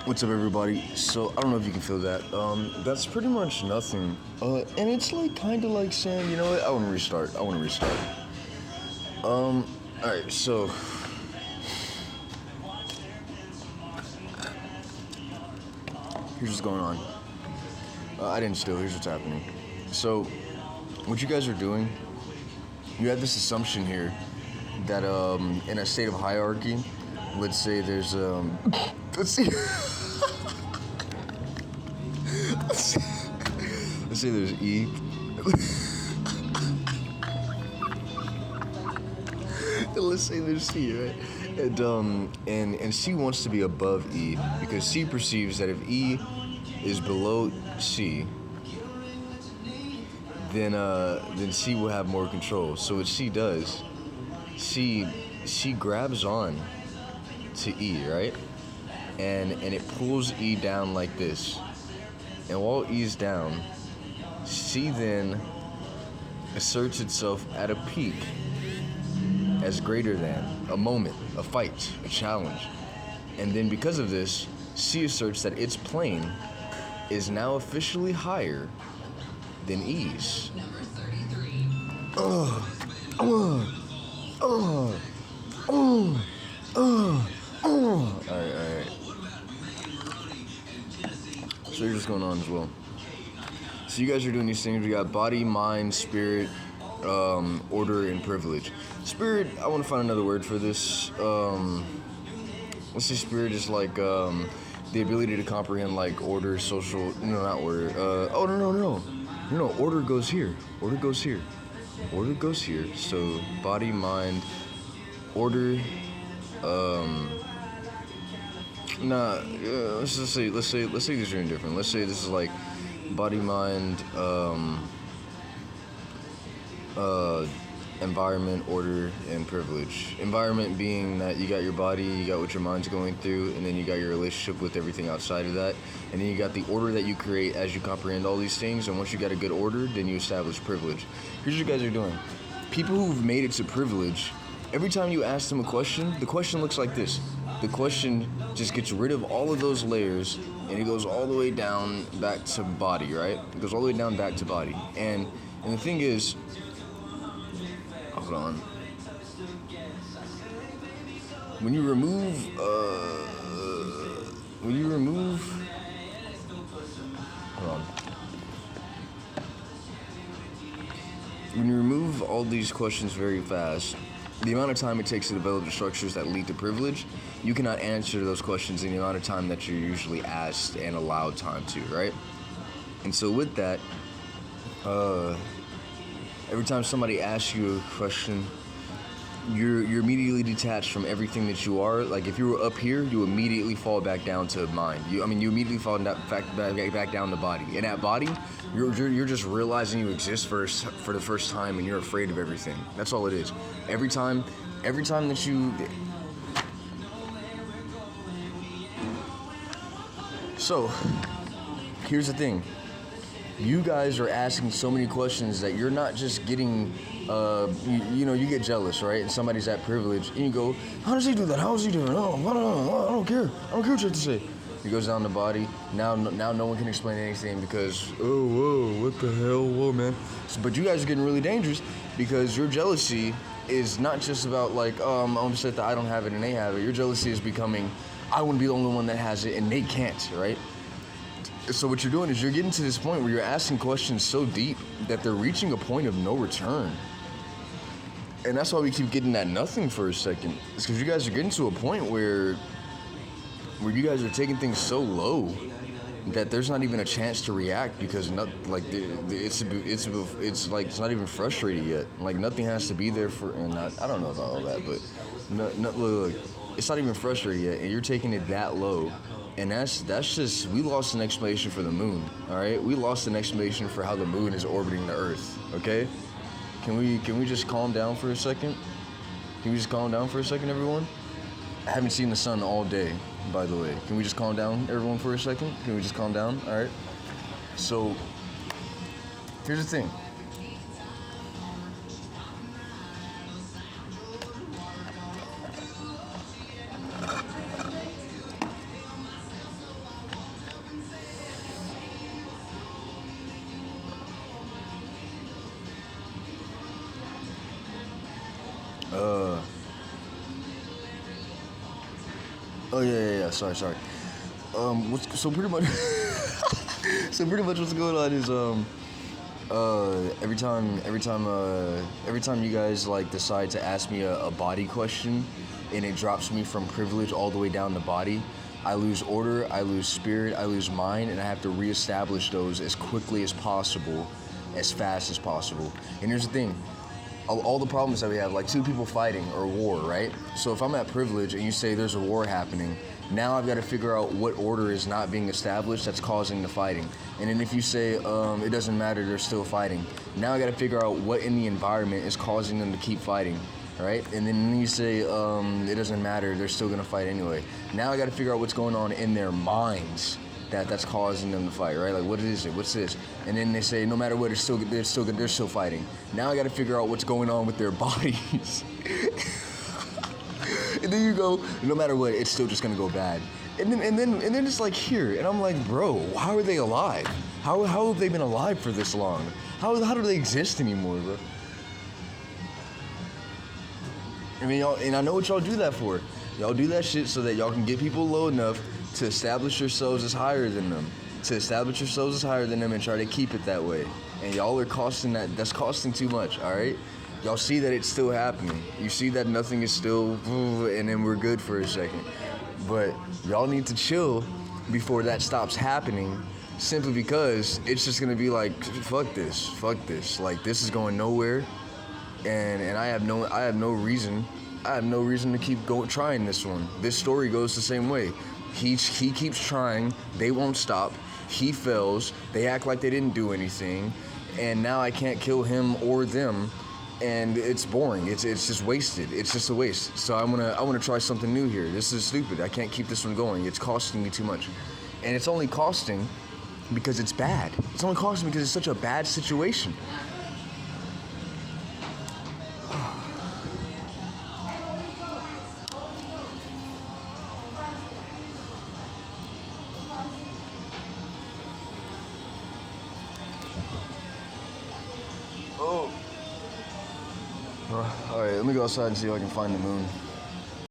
What's up, everybody? So I don't know if you can feel that. That's pretty much nothing. And it's like kind of like saying, you know what? I want to restart. I want to restart. All right. So here's what's going on. I didn't steal. Here's what's happening. So what you guys are doing, you have this assumption here that in a state of hierarchy, let's say there's let's see. Let's say there's E. Let's say there's C, right? And C wants to be above E because C perceives that if E is below C, then C will have more control. So what C does, C grabs on to E, right? And it pulls E down like this. And while E is down, C then asserts itself at a peak as greater than a moment, a fight, a challenge. And then because of this, C asserts that its plane is now officially higher than E's. Alright. So here's what's going on as well. So you guys are doing these things. We got body, mind, spirit, order, and privilege. Spirit, I want to find another word for this. Let's say spirit is like the ability to comprehend like order, social. No, not order. No. Order goes here. Order goes here. Order goes here. So body, mind, order. Let's say these are indifferent. Let's say this is like body, mind, environment, order, and privilege. Environment being that you got your body, you got what your mind's going through, and then you got your relationship with everything outside of that, and then you got the order that you create as you comprehend all these things, and once you got a good order, then you establish privilege. Here's what you guys are doing. People who've made it to privilege, every time you ask them a question, the question looks like this. The question just gets rid of all of those layers, and it goes all the way down back to body, right? It goes all the way down back to body. And the thing is, hold on. When you remove, hold on. When you remove all these questions very fast, the amount of time it takes to develop the structures that lead to privilege, you cannot answer those questions in the amount of time that you're usually asked and allowed time to, right? And so with that, every time somebody asks you a question, you're immediately detached from everything that you are. Like if you were up here, you immediately fall back down to mind. You immediately fall back down to body. And at body, you're just realizing you exist for the first time, and you're afraid of everything. That's all it is. Every time that you. So, here's the thing. You guys are asking so many questions that you're not just getting, you get jealous, right? And somebody's at privilege, and you go, how does he do that? How is he doing? Oh, I don't care. I don't care what you have to say. He goes down the body. Now no one can explain anything because, whoa, what the hell? Whoa, man. So, but you guys are getting really dangerous because your jealousy is not just about like, I'm upset that I don't have it and they have it. Your jealousy is becoming, I want to be the only one that has it and they can't, right? So what you're doing is you're getting to this point where you're asking questions so deep that they're reaching a point of no return. And that's why we keep getting that nothing for a second. It's because you guys are getting to a point where you guys are taking things so low that there's not even a chance to react because it's like it's not even frustrated yet. Like nothing has to be there for, and I don't know about all that, but look, it's not even frustrated yet, and you're taking it that low. And that's just, we lost an explanation for the moon, all right? We lost an explanation for how the moon is orbiting the Earth, okay? Can we just calm down for a second? Can we just calm down for a second, everyone? I haven't seen the sun all day, by the way. Can we just calm down, everyone, for a second? Can we just calm down, all right? So, here's the thing. Oh yeah. Sorry. So pretty much, so pretty much what's going on is every time you guys like decide to ask me a body question, and it drops me from privilege all the way down to body, I lose order, I lose spirit, I lose mind, and I have to reestablish those as quickly as possible, as fast as possible. And here's the thing. All the problems that we have, like two people fighting or war, right? So if I'm at privilege and you say there's a war happening, now I've got to figure out what order is not being established that's causing the fighting. And then if you say it doesn't matter, they're still fighting, now I got to figure out what in the environment is causing them to keep fighting, right? And then you say it doesn't matter, they're still gonna fight anyway. Now I got to figure out what's going on in their minds that's causing them to fight, right? Like, what is it? What's this? And then they say, no matter what, they're still fighting. Now I got to figure out what's going on with their bodies. And then you go, no matter what, it's still just gonna go bad. And then it's like here, and I'm like, bro, how are they alive? How have they been alive for this long? How do they exist anymore, bro? I mean, y'all, and I know what y'all do that for. Y'all do that shit so that y'all can get people low enough to establish yourselves as higher than them. And try to keep it that way. And y'all are that's costing too much, alright? Y'all see that it's still happening. You see that nothing is still, and then we're good for a second. But y'all need to chill before that stops happening, simply because it's just gonna be like, fuck this. Like, this is going nowhere. And I have no reason to keep trying this one. This story goes the same way. He keeps trying, they won't stop, he fails, they act like they didn't do anything, and now I can't kill him or them, and it's boring, it's just wasted, it's just a waste. So I wanna try something new here. This is stupid, I can't keep this one going, it's costing me too much. And it's only costing because it's bad. It's only costing because it's such a bad situation. Oh. Alright, let me go outside and see if I can find the moon.